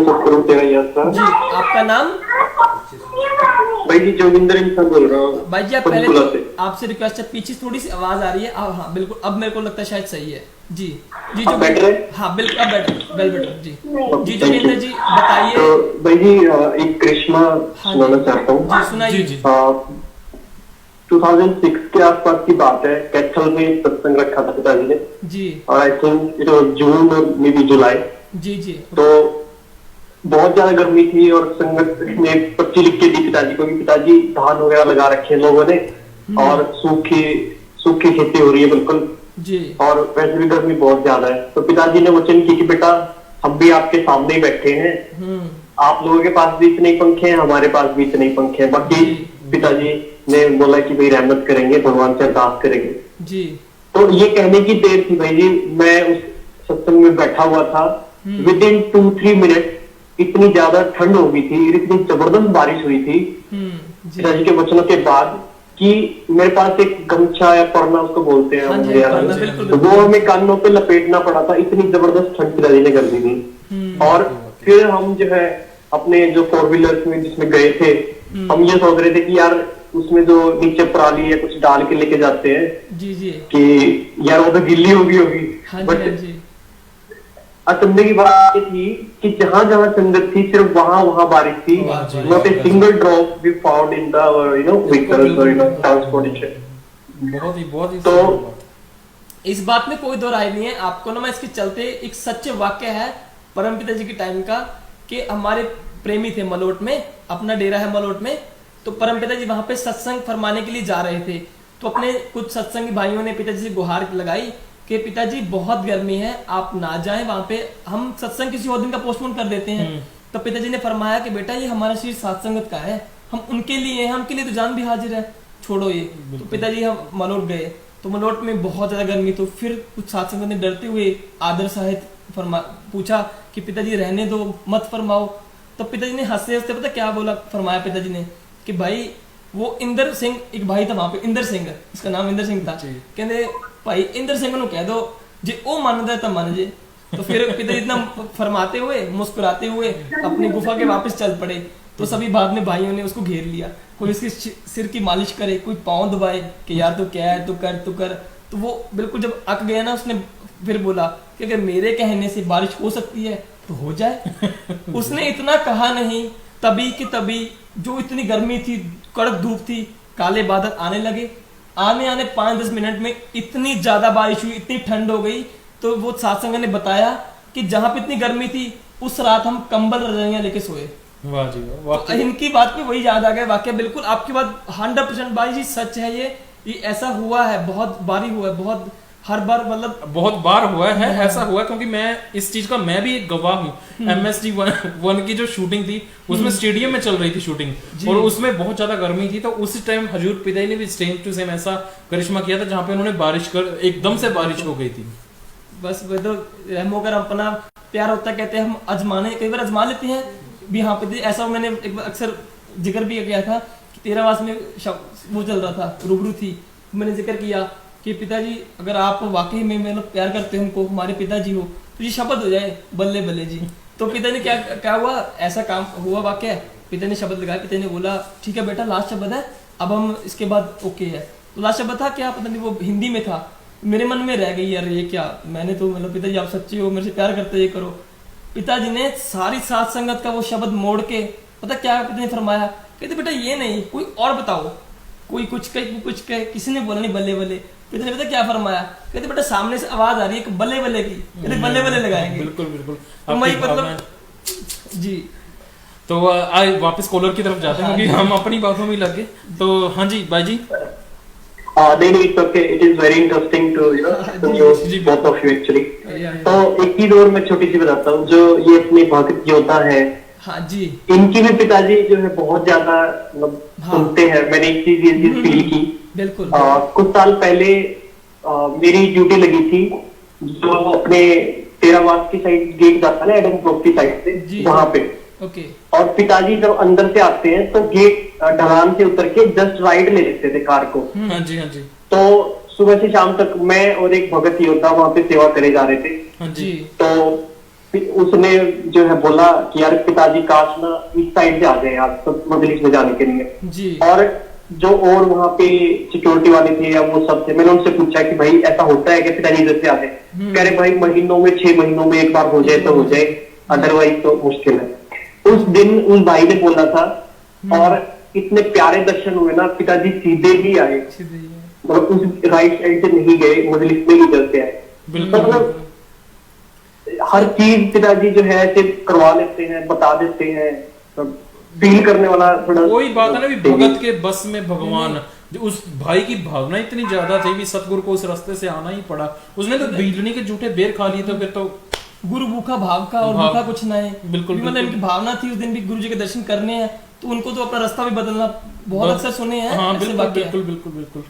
सतगुरु तेरा यात्रा। जी, आपका नाम? भाई जी जोगिंदर इंसान बोल रहा हूँ भाई जी, आप पहले पंचकुला तो से। आपसे रिक्वेस्ट है, पीछे थोड़ी सी आवाज आ रही है। हाँ बिल्कुल, अब मेरे को लगता है शायद सही है। जी जी अब बेटर है? हाँ बिल्कुल, अब बेटर, वेल बेटर। जी जी थैंक जोगिंदर यू। जी बताइए। तो भाई जी एक करिश्मा हाँ सुनाना जी, चाहता हूँ। जी सुनाइए। 2006 के आसपास की बात है, कैथल में सत्संग रखा था पिताजी ने, जी और आई थिंक इट वाज जून और मे बी जुलाई। जी जी तो बहुत ज्यादा गर्मी थी और संगत ने पर्ची लिख के दी पिताजी को कि पिताजी धान वगैरह लगा रखे हैं लोगों ने और सूखी सूखी खेती हो रही है बिल्कुल, जी और वैसे भी गर्मी बहुत ज्यादा है। तो पिताजी ने वचन की कि बेटा हम भी आपके सामने ही बैठे हैं, आप लोगों के पास भी इतने ही पंखे हैं, हमारे पास भी इतने ही पंखे हैं। बाकी पिताजी ने बोला कि भाई रहमत करेंगे, भगवान से अरदास करेंगे। जी। तो ये कहने की देर थी भाई जी, मैं उस सत्संग में बैठा हुआ था। विद इन 2-3 मिनट इतनी ज्यादा ठंड हो गई थी, इतनी जबरदस्त बारिश हुई थी पिताजी के वचनों के बाद कि मेरे पास एक गमछा या परना उसको बोलते हैं हाँ जी, हमारे यहाँ, परना, बिल्कुल, तो वो हमें कानों पे लपेटना पड़ा था, इतनी जबरदस्त ठंड पिताजी ने कर दी थी। और फिर हम जो है अपने जो 4 व्हीलर्स में जिसमें गए थे, हम ये सोच रहे थे कि यार उसमें जो नीचे पराली या कुछ डाल के लेके जाते हैं जी जी कि यार वो तो गिल्ली होगी हाँ बट जी हाँ जी। अचंभे की बात ये थी कि जहां जहां संगत थी सिर्फ वहां वहां बारिश थी। Not a single drop we found in the vehicles और ट्रांसपोर्टेशन। बहुत ही तो इस बात में कोई दो राय नहीं है। आपको ना मैं इसके चलते एक सच्चे वाक्य है परमपिता जी के टाइम का, कि हमारे प्रेमी थे मलोट में, अपना डेरा है मलोट में, तो परमपिता जी वहां पे सत्संग फरमाने के लिए जा रहे थे। तो अपने कुछ सत्संगी भाइयों ने पिताजी से गुहार लगाई कि पिताजी बहुत गर्मी है, आप ना जाएं वहां पे, हम सत्संग किसी और दिन का पोस्टपोन कर देते हैं। तो पिताजी ने फरमाया कि बेटा ये हमारा शरीर सात्संगत का है, हम उनके लिए हैं, उनके लिए तो जान भी हाजिर है, छोड़ो ये। तो पिताजी हम मलोट गए, तो मलोट में बहुत ज्यादा गर्मी, तो फिर कुछ सात्संगत ने डरते हुए आदर सहित पूछा कि पिताजी रहने दो, मत फरमाओ। तो पिताजी ने हंसते हंसते पता क्या बोला, फरमाया पिताजी ने कि भाई वो इंदर सिंह एक भाई था वहां पे, इंदर सिंह, इसका नाम इंदर सिंह था, कहते भाई इंदर सिंह को कह दो जे ओ मानदा तो मान जे। तो फिर पिताजी इतना फरमाते हुए मुस्कुराते हुए अपनी गुफा के वापस चल पड़े। तो सभी बाद में भाइयों ने उसको घेर लिया, कोई उसके सिर की मालिश करे, कोई पाँव दबाए कि यार तू क्या है, तू कर। तो वो बिल्कुल जब अक गया ना, उसने फिर बोला कि अगर मेरे कहने से बारिश हो सकती है तो हो जाए। उसने इतना कहा नहीं, तभी कि तभी जो इतनी गर्मी थी, कड़क धूप थी, काले बादल आने लगे। आने 5-10 मिनट में इतनी ज्यादा बारिश हुई, इतनी ठंड हो गई। तो वो सत्संग ने बताया कि जहां पे इतनी गर्मी थी उस रात हम कंबल रजाइयां लेके सोए। वाह जी वाह। तो इनकी बात पे वही याद आ गया वाकई, बिल्कुल आपकी बात 100% भाई जी सच है। ये ऐसा हुआ है, बहुत बारी हुआ है, बहुत हर बार, मतलब बहुत बार हुआ है ऐसा हुआ, क्योंकि मैं इस चीज का मैं भी एक गवाह हूँ। MSD1 की जो शूटिंग थी उसमें स्टेडियम में चल रही थी शूटिंग, और उसमें बहुत ज्यादा गर्मी थी। तो उस टाइम हजूर पिताजी ने भी सेम टू सेम ऐसा करिश्मा किया था, जहाँ पे उन्होंने बारिश कर एकदम से बारिश हो गई थी। बस वो तो रहमो कर अपना प्यार होता, कहते हैं हम अजमाने, कई बार अजमा लेते हैं भी। हाँ पे ऐसा मैंने एक बार अक्सर जिक्र भी किया था कि 13वास में वो चल रहा था, रूबरू थी, मैंने जिक्र किया कि पिताजी अगर आप वाकई में मतलब प्यार करते हो हमको, हमारे पिताजी हो, तो ये शपथ हो जाए, बल्ले बल्ले जी। तो पिता ने क्या हुआ, ऐसा काम हुआ वाकई। पिता ने शब्द लगाया, पिता ने बोला ठीक है बेटा लास्ट शब्द है, अब हम इसके बाद ओके है। तो लास्ट शब्द था क्या पता नहीं, वो हिंदी में था, मेरे मन में रह गई यार ये क्या, मैंने तो मतलब पिताजी आप सच्चे हो, मेरे से प्यार करते, ये करो। पिताजी ने सारी सात संगत का वो शब्द मोड़ के पता क्या पिता ने फरमाया, कहते बेटा ये नहीं कोई और बताओ, कोई कुछ कहे, किसी ने बोला नहीं बल्ले बल्ले। पिता ने पता क्या फरमाया, कहते बेटा सामने से आवाज आ रही है बल्ले बल्ले की, कहते बल्ले बल्ले लगाएंगे। बिल्कुल तो मैं मतलब जी। तो आज वापस कॉलर की तरफ जाते हैं, क्योंकि हम अपनी बातों में लगे। तो हाँ जी भाई जी। नहीं, it's okay. It is very interesting to both of you actually. तो एक चीज और मैं छोटी सी बताता हूँ, जो ये अपने भक्त योद्धा है, हाँ जी, इनकी भी पिताजी जो है बहुत ज्यादा मतलब सुनते हैं। मैंने एक चीज ये फील की, बिल्कुल कुछ साल पहले मेरी ड्यूटी लगी थी जो अपने तेरावास की साइड गेट जाता है ना, एडम ब्लॉक की साइड से, वहां पे। ओके। और पिताजी जब अंदर से आते हैं तो गेट ढलान से उतर के जस्ट राइट ले लेते थे कार को। हाँ जी हाँ जी। तो सुबह से शाम तक मैं और एक भगत योद्धा वहां पे सेवा करे जा रहे थे। हाँ जी। तो फिर उसने जो है बोला कि यार पिताजी काश ना इस साइड से आ जाए यार तो मजलिस में जाने के लिए। जी और जो और वहाँ पे सिक्योरिटी वाले थे या वो सब थे, मैंने उनसे पूछा कि भाई ऐसा होता है कि पिताजी इधर से आ जाए? कह रहे भाई महीनों में 6 महीनों में एक बार हो जाए तो हो जाए, अदरवाइज तो मुश्किल है। उस दिन उस भाई ने बोला था और इतने प्यारे दर्शन हुए ना, पिताजी सीधे ही आए, मतलब उस राइट साइड से नहीं गए, मजलिस में ही इधर से आए। मतलब हर चीज पिताजी जो है ऐसे करवा लेते हैं, बता देते हैं, फील करने वाला थोड़ा वही बात है ना भी भगत के बस में भगवान। जो उस भाई की भावना इतनी ज्यादा थी भी सतगुरु को उस रास्ते से आना ही पड़ा। उसने तो बीजनी के जूठे बेर खा लिए, तो फिर तो गुरु भूखा भाव का और भूखा कुछ ना है। बिल्कुल, मतलब इनकी भावना थी उस दिन भी गुरु जी के दर्शन करने हैं, तो उनको तो अपना रास्ता भी बदलना बहुत अक्सर सुने हैं। हाँ ऐसे बिल्कुल वाक्य हैं। बिल्कुल बिल्कुल बिल्कुल।